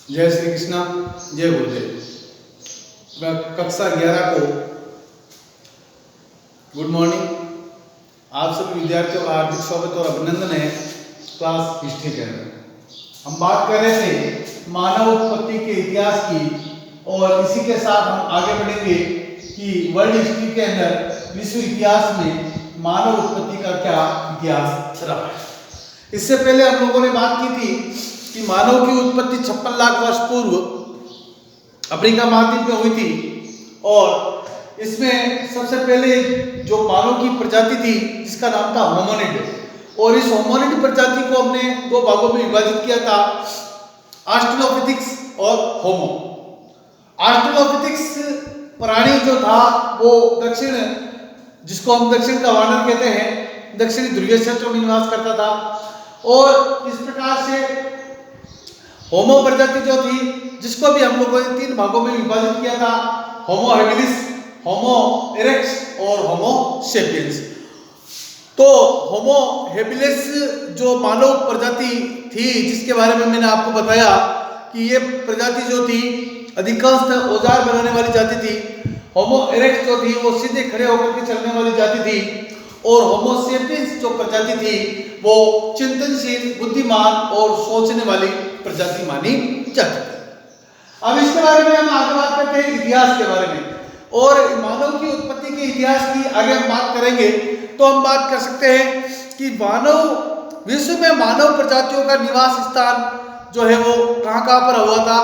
जय श्री कृष्णा, जय गुरुदेव। कक्षा 11 को गुड मॉर्निंग। आप सभी विद्यार्थियों का हार्दिक स्वागत और अभिनंदन है क्लास हिस्ट्री के अंदर। हम बात कर रहे थे मानव उत्पत्ति के इतिहास की और इसी के साथ हम आगे बढ़ेंगे कि वर्ल्ड हिस्ट्री के अंदर विश्व इतिहास में मानव उत्पत्ति का क्या इतिहास रहा है। इससे पहले हम लोगों ने बात की थी कि मानव की उत्पत्ति 56 लाख वर्ष पूर्व अफ्रीका महाद्वीप में हुई थी और इसमें सबसे पहले जो मानव की प्रजाति थी जिसका नाम था होमोनिड, और इस होमोनिड प्रजाति को हमने दो भागों में विभाजित किया था, ऑस्ट्रेलोपिथेकस और होमो। ऑस्ट्रेलोपिथेकस प्राणी जो था वो दक्षिण, जिसको हम दक्षिण का वानर कहते हैं, दक्षिणी ध्रुवीय क्षेत्रों में निवास करता था। और इस प्रकार से होमो प्रजाति जो थी, जिसको भी हम लोगों ने तीन भागों में विभाजित किया था, होमो हैबिलिस, होमो इरेक्टस और होमो सेपियंस। तो होमो हैबिलिस जो मानव प्रजाति थी, जिसके बारे में मैंने आपको बताया कि ये प्रजाति जो थी अधिकांशतः औजार बनाने वाली जाति थी। होमो इरेक्टस जो थी वो सीधे खड़े होकर के चलने वाली जाति थी, और होमो सेपियंस जो प्रजाति थी वो चिंतनशील, बुद्धिमान और सोचने वाली प्रजाति मानी जाती थी। अब इसके बारे में हम आगे बात करते हैं इतिहास के बारे में, और मानव की उत्पत्ति के इतिहास की आगे हम बात करेंगे। तो हम बात कर सकते हैं कि मानव विश्व में मानव प्रजातियों का निवास स्थान जो है वो कहाँ पर हुआ था।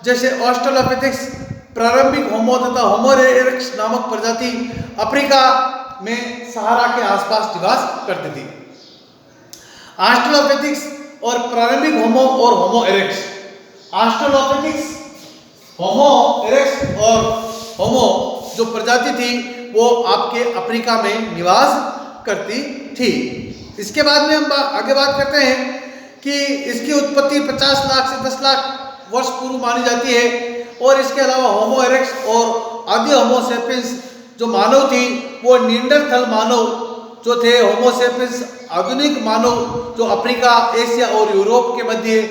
जैसे ऑस्ट्रेलोपिथेकस प्रारंभिक होमो तथा होमो इरेक्टस नामक प्रजाति अफ्रीका में सहारा के आसपास निवास करती थी। ऑस्ट्रेलोपिथेकस और प्रारंभिक होमो और होमो इरेक्टस, ऑस्ट्रेलोपिथेकस, होमो इरेक्टस और होमो जो प्रजाति थी वो आपके अफ्रीका में निवास करती थी। इसके बाद में हम आगे बात करते हैं कि इसकी उत्पत्ति 50 लाख से 10 लाख वर्ष पूर्व मानी जाती है। और इसके अलावा होमो इरेक्टस और आदि होमो सेपियंस जो मानव थी वो निएंडरथल मानव जो थे, होमो सेपियंस आधुनिक मानव जो अफ्रीका, एशिया और यूरोप के मध्य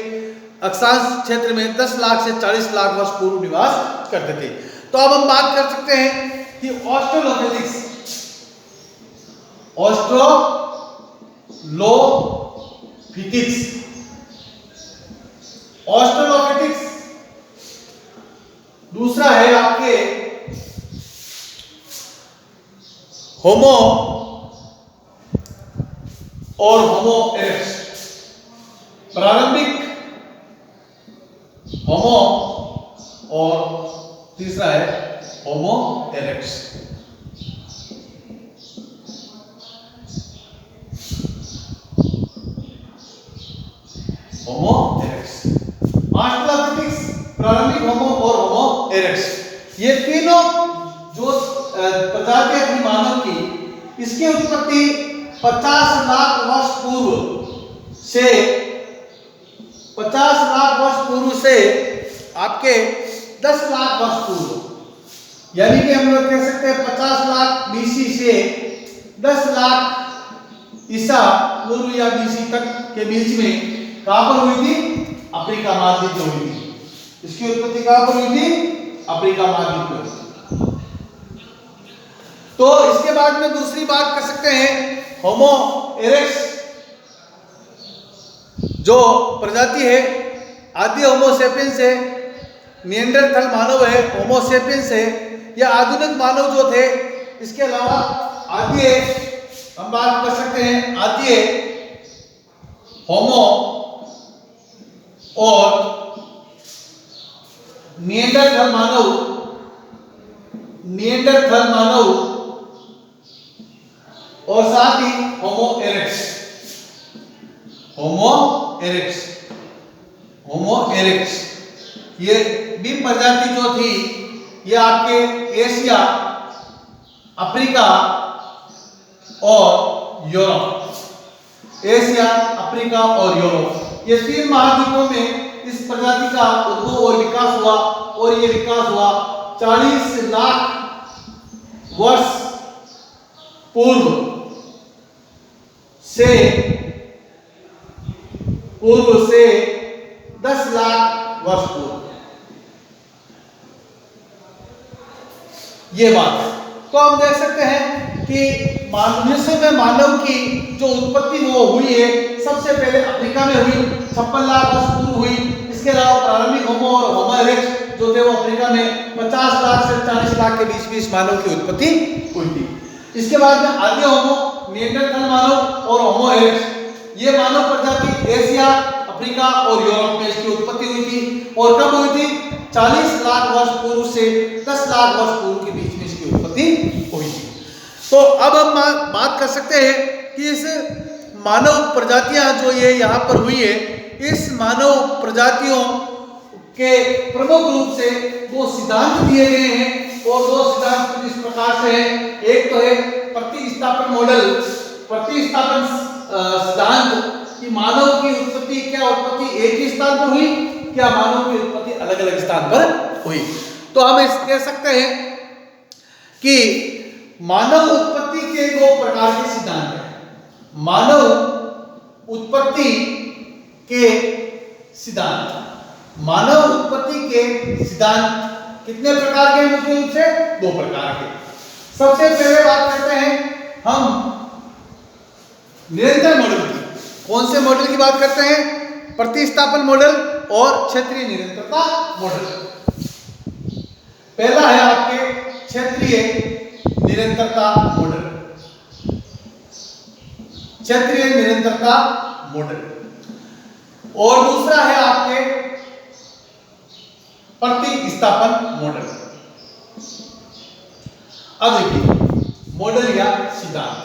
अक्षांश क्षेत्र में 10 लाख से 40 लाख वर्ष पूर्व निवास करते थे। तो अब हम बात कर सकते हैं कि ऑस्ट्रेलोपिथेकस, ऑस्ट्रेलोपिथेकस दूसरा है आपके होमो और होमो इरेक्टस, प्रारंभिक होमो और तीसरा है होमो इरेक्टस। होमो इरेक्टस, ऑस्ट्रेलोपिथेकस, प्रारंभिक होमो और होमो इरेक्टस, ये तीनों जो प्रजातियां थी मानव की, इसकी उत्पत्ति 50 लाख वर्ष पूर्व से 50 लाख वर्ष पूर्व से आपके 10 लाख वर्ष पूर्व, यानी कि हम लोग कह सकते हैं 50 लाख बीसी से 10 लाख ईसा पूर्व या बीसी तक के बीच में कहां पर हुई थी? अफ्रीका महाद्वीप में हुई थी। इसकी उत्पत्ति कहां पर हुई थी? अफ्रीका महाद्वीप में। तो इसके बाद में दूसरी बात कर सकते हैं होमो इरेक्टस जो प्रजाति है आदि होमो सेपियंस है, निएंडरथल मानव है, होमो सेपियंस है, या आधुनिक मानव जो थे। इसके अलावा आदि हम बात कर सकते हैं आदि होमो और निएंडरथल मानव और साथ ही होमो इरेक्टस, ये भी प्रजाति जो थी ये आपके एशिया, अफ्रीका और यूरोप, एशिया, अफ्रीका और यूरोप, ये तीन महाद्वीपों में इस प्रजाति का उद्भव और विकास हुआ। और ये विकास हुआ 40 लाख वर्ष पूर्व से 10 लाख वर्ष पूर्व। ये बात है। तो हम देख सकते हैं कि मनुष्य में मानव की जो उत्पत्ति वो हुई है, सबसे पहले अफ्रीका में हुई, 56 लाख वर्ष पूर्व हुई। इसके अलावा प्रारंभिक होमो और होमो इरेक्टस जो थे वो अफ्रीका में 50 लाख से 40 लाख के बीच मानव की उत्पत्ति हुई थी। इसके बाद में आदि होमो, निएंडरथल मानव और होमो इरेक्टस, ये मानव प्रजाति एशिया, अफ्रीका और यूरोप में इसकी उत्पत्ति हुई थी। और कब हुई थी? 40 लाख वर्ष पूर्व से 10 लाख वर्ष पूर्व के बीच में इसकी उत्पत्ति हुई थी। तो अब हम बात कर सकते हैं कि इस मानव प्रजातियां जो ये यहाँ पर हुई है, इस मानव प्रजातियों के प्रमुख रूप से दो सिद्धांत दिए गए हैं और दो सिद्धांत कुछ इस प्रकार से हैं। एक तो है प्रतिस्थापन मॉडल, प्रतिस्थापन सिद्धांत कि मानव की उत्पत्ति क्या उत्पत्ति एक ही स्थान पर हुई, क्या मानव की उत्पत्ति अलग अलग स्थान पर हुई। तो हम इस कह सकते हैं कि मानव उत्पत्ति के दो प्रकार के सिद्धांत हैं। मानव उत्पत्ति के सिद्धांत, मानव उत्पत्ति के सिद्धांत कितने प्रकार के हैं? मुख्य रूप से दो प्रकार के। सबसे पहले बात करते हैं हम निरंतर मॉडल की। कौन से मॉडल की बात करते हैं? प्रतिस्थापन मॉडल और क्षेत्रीय निरंतरता मॉडल। पहला है आपके क्षेत्रीय निरंतरता मॉडल, क्षेत्रीय निरंतरता मॉडल, और दूसरा है आपके प्रतिस्थापन मॉडल। अब देखिए मॉडल या सिद्धांत,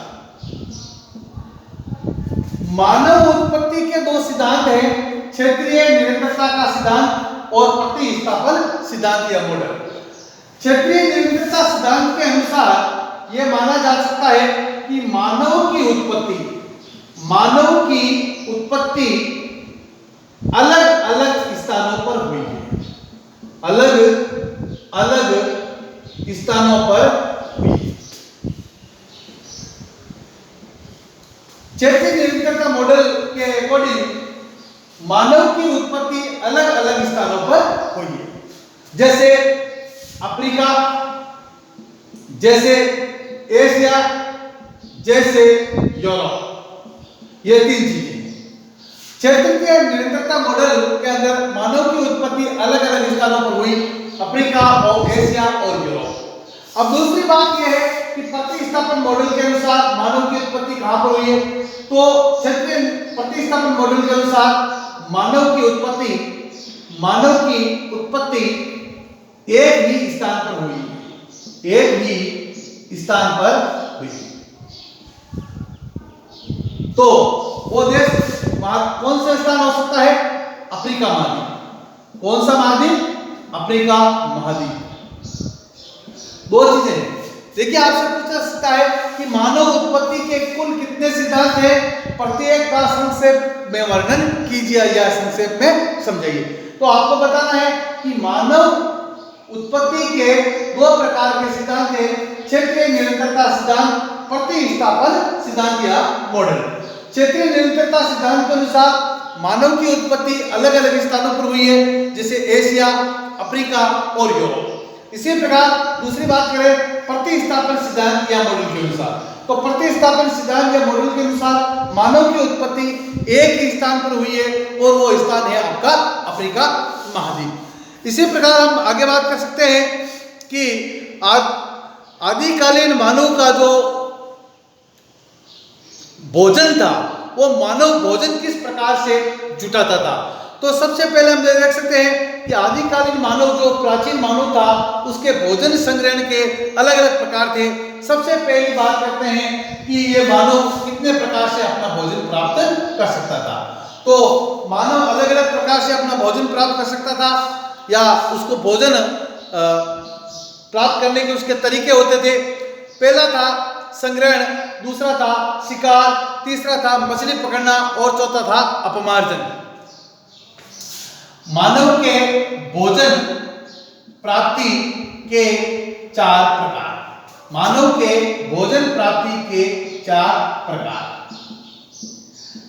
मानव उत्पत्ति के दो सिद्धांत हैं, क्षेत्रीय निरंतरता का सिद्धांत और प्रतिस्थापन सिद्धांत या मॉडल। क्षेत्रीय निरंतरता सिद्धांत के अनुसार यह माना जा सकता है कि मानव की उत्पत्ति अलग अलग स्थानों पर हुई है, अलग अलग स्थानों पर हुई है। क्षेत्रीय निरंतरता मॉडल के अकॉर्डिंग मानव की उत्पत्ति अलग अलग स्थानों पर हुई है, जैसे अफ्रीका, जैसे एशिया, जैसे यूरोप, ये तीन चीजें। क्षेत्रीय निरंतरता मॉडल के अंदर मानव की उत्पत्ति अलग अलग स्थानों पर हुई, अफ्रीका और एशिया और यूरोप। अब दूसरी बात यह है कि प्रतिस्थापन मॉडल के अनुसार मानव की उत्पत्ति कहां पर हुई है? तो क्षेत्रीय प्रतिस्थापन मॉडल के अनुसार मानव की उत्पत्ति एक ही स्थान पर हुई, एक ही स्थान पर हुई। तो वो देश कौन सा स्थान हो सकता है? अफ्रीका महाद्वीप। कौन सा महाद्वीप? अफ्रीका महाद्वीप। दो चीजें हैं। देखिए आपसे पूछा सकता है कि मानव उत्पत्ति के कुल कितने सिद्धांत हैं, प्रत्येक का संक्षेप में वर्णन कीजिए या संक्षेप में समझाइए। तो आपको बताना है कि मानव उत्पत्ति के दो प्रकार के सिद्धांत हैं, क्षेत्रीय निरंतरता सिद्धांत, प्रतिस्थापन सिद्धांत या मॉडल। क्षेत्रीय निरंतरता सिद्धांत के अनुसार मानव की उत्पत्ति अलग अलग स्थानों पर हुई है, जैसे एशिया, अफ्रीका और यूरोप। इसी प्रकार दूसरी बात करें प्रतिस्थापन सिद्धांत या मॉडल के अनुसार, तो प्रतिस्थापन सिद्धांत या मॉडल के अनुसार मानव की उत्पत्ति एक ही स्थान पर हुई है और वो स्थान है आपका अफ्रीका महाद्वीप। इसी प्रकार हम आगे बात कर सकते हैं कि आदिकालीन मानव का जो भोजन था, वो मानव भोजन किस प्रकार से जुटाता था। तो सबसे पहले हम देख सकते हैं कि आदिकालीन मानव जो प्राचीन मानव था, उसके भोजन संग्रहण के अलग अलग प्रकार थे। सबसे पहली बात करते हैं कि ये मानव कितने प्रकार से अपना भोजन प्राप्त कर सकता था। तो मानव अलग अलग प्रकार से अपना भोजन प्राप्त कर सकता था या उसको भोजन प्राप्त करने के उसके तरीके होते थे। पहला था संग्रहण, दूसरा था शिकार, तीसरा था मछली पकड़ना और चौथा था अपमार्जन। मानव के भोजन प्राप्ति के चार प्रकार, मानव के भोजन प्राप्ति के चार प्रकार।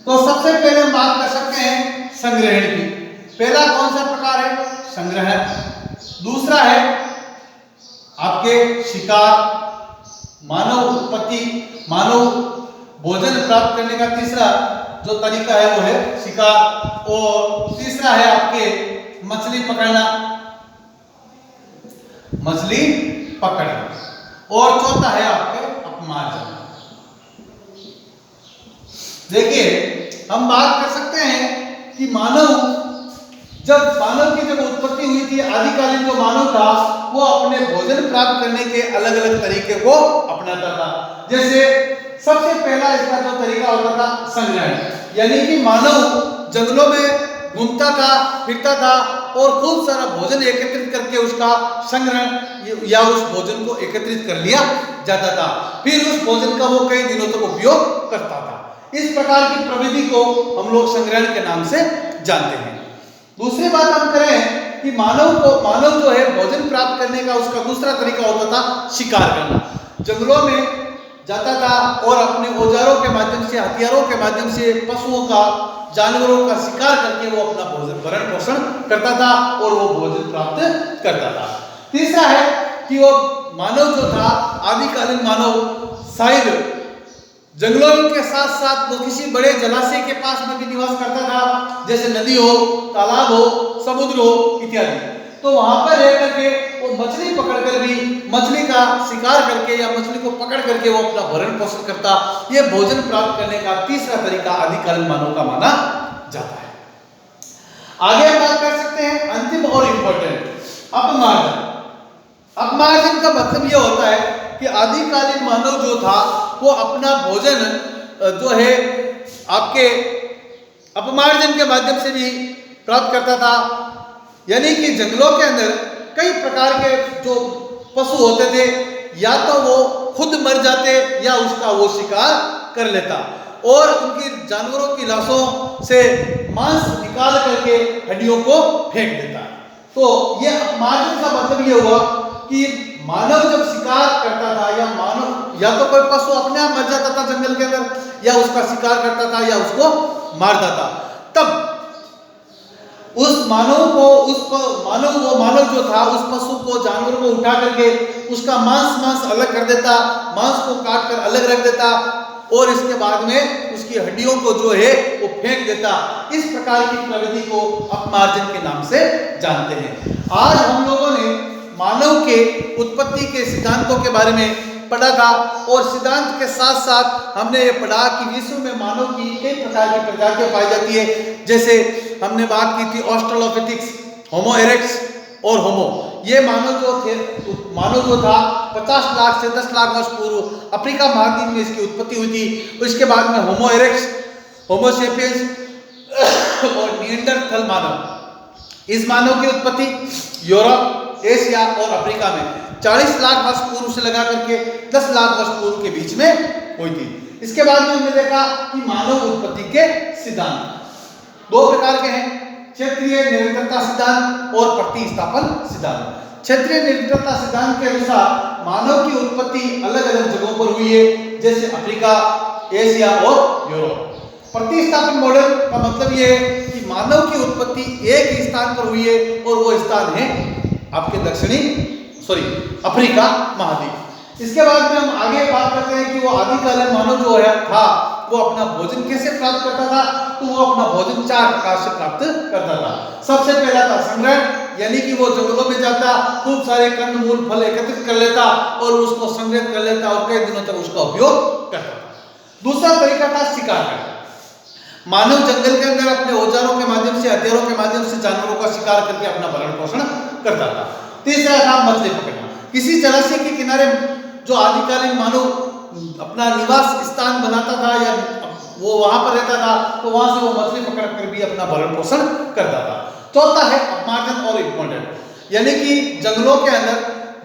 तो सबसे पहले हम बात कर सकते हैं संग्रहण की। पहला कौन सा प्रकार है? संग्रहण। दूसरा है आपके शिकार, मानव उत्पत्ति, मानव भोजन प्राप्त करने का तीसरा जो तरीका है वो है शिकार, और तीसरा है आपके मछली पकड़ना, मछली पकड़ना, और चौथा है आपके अपमार्जन। देखिए हम बात कर सकते हैं कि मानव की जब उत्पत्ति हुई थी, आदिकालीन जो मानव था वो अपने भोजन प्राप्त करने के अलग अलग तरीके को अपनाता था। जैसे सबसे पहला इसका जो तरीका होता था संग्रहण, यानी कि मानव जंगलों में घूमता था, फिरता था और खूब सारा भोजन एकत्रित करके उसका संग्रहण या उस भोजन को एकत्रित कर लिया जाता था, फिर उस भोजन का वो कई दिनों तक उपयोग करता था। इस प्रकार की प्रविधि को हम लोग संग्रहण के नाम से जानते हैं। दूसरी बात हम करें कि मानव जो है भोजन प्राप्त करने का उसका दूसरा तरीका होता था शिकार करना। जंगलों में जाता था और अपने औजारों के माध्यम से, हथियारों के माध्यम से पशुओं का, जानवरों का शिकार करके वो अपना भोजन भरण पोषण करता था और वो भोजन प्राप्त करता था। तीसरा है कि वो मानव जो था, आदिकालीन मानव शायद जंगलों के साथ साथ वो किसी बड़े जलाशय के पास में भी निवास करता था, जैसे नदी हो, तालाब हो, समुद्र हो इत्यादि। तो वहां पर रह करके वो मछली पकड़कर भी, मछली का शिकार करके या मछली को पकड़ करके वो अपना भरण पोषण करता। ये भोजन प्राप्त करने का तीसरा तरीका आदिकालीन मानव का माना जाता है। आगे हम बात कर सकते हैं अंतिम और इंपॉर्टेंट अपमार्जन। अपमार्जन का मतलब ये होता है कि आदिकालीन मानव जो था वो अपना भोजन जो है आपके अपमार्जन के माध्यम से भी प्राप्त करता था, यानी कि जंगलों के अंदर कई प्रकार के जो पशु होते थे, या तो वो खुद मर जाते या उसका वो शिकार कर लेता और उनकी जानवरों की लाशों से मांस निकाल करके हड्डियों को फेंक देता। तो ये अपमार्जन का मतलब ये हुआ कि मानव जब शिकार करता था या तो कोई पशु अपने आप मर जाता था जंगल के अंदर, या उसका शिकार करता था या उसको मारता था, तब उस मानव जो था उस पशु को, जानवर को उठा करके उसका मांस अलग कर देता, मांस को काट कर अलग रख देता और इसके बाद में उसकी हड्डियों को जो है वो फेंक देता। इस प्रकार की प्रविधि को अपमार्जन के नाम से जानते हैं। आज हम लोगों ने मानव के उत्पत्ति के सिद्धांतों के बारे में पढ़ा था और सिद्धांत के साथ साथ हमने ये पढ़ा कि विश्व में मानव की कई प्रकार की प्रजातियां पाई जाती है। जैसे हमने बात की थी ऑस्ट्रेलोपिथेक्स, होमो इरेक्टस और होमो। ये मानव जो था 50 लाख से 10 लाख वर्ष पूर्व अफ्रीका महाद्वीप में इसकी उत्पत्ति हुई थी। उसके बाद में होमो इरेक्टस, होमो सेपियंस और निएंडरथल मानव, इस मानव की उत्पत्ति यूरोप, एशिया और अफ्रीका में 40 लाख वर्ष पूर्व से लगा करके 10 लाख वर्ष पूर्व के बीच में हुई थी। इसके बाद में हमने देखा कि मानव उत्पत्ति के सिद्धांत दो प्रकार के हैं, क्षेत्रीय निरंतरता सिद्धांत और प्रतिस्थापन सिद्धांत। क्षेत्रीय निरंतरता सिद्धांत के अनुसार मानव की उत्पत्ति अलग अलग जगहों पर हुई है, जैसे अफ्रीका, एशिया और यूरोप। प्रतिस्थापन मॉडल का मतलब यह है कि मानव की उत्पत्ति एक ही स्थान पर हुई है और वो स्थान है आपके अफ्रीका महाद्वीप। इसके बाद में हम आगे बात करते हैं कि वो आदिकालीन मानव जो था वो अपना भोजन कैसे प्राप्त करता था। तो वो अपना भोजन 4 प्रकार से प्राप्त करता था। सबसे पहला था संग्रहण, यानी कि वो जंगलों में जाता, खूब सारे कंद मूल फल एकत्रित कर लेता और उसको संग्रहित कर लेता और कई दिनों तक उसका उपयोग करता था। दूसरा तरीका था शिकार करना। मानव जंगल के अंदर अपने औजारों के माध्यम से, हथियारों के माध्यम से जानवरों का शिकार करके अपना भरण पोषण करता था। तीसरा था मछली पकड़ना। किसी जलाशय के किनारे जो आदिकालीन मानव अपना निवास स्थान बनाता था या वो वहां पर रहता था, तो वहां से वो मछली पकड़ कर भी अपना भरण पोषण करता था। चौथा है अपमार्जन और इम्पोर्टेंट, यानी कि जंगलों के अंदर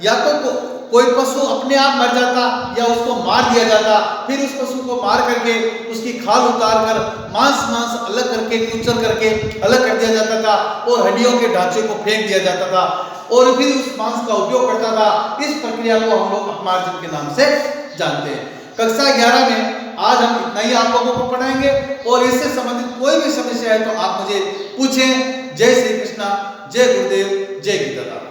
या तो कोई पशु अपने आप मर जाता या उसको मार दिया जाता, फिर उस पशु को मार करके उसकी खाल उतार कर मांस अलग करके, कुचल करके अलग कर दिया जाता था और हड्डियों के ढांचे को फेंक दिया जाता था और फिर उस मांस का उपयोग करता था। इस प्रक्रिया को हम लोग अपमार्जन के नाम से जानते हैं। कक्षा 11 में आज हम इतना ही आप लोगों को पढ़ाएंगे और इससे संबंधित कोई भी समस्या है तो आप मुझे पूछें। जय श्री कृष्णा, जय गुरुदेव, जय गीता।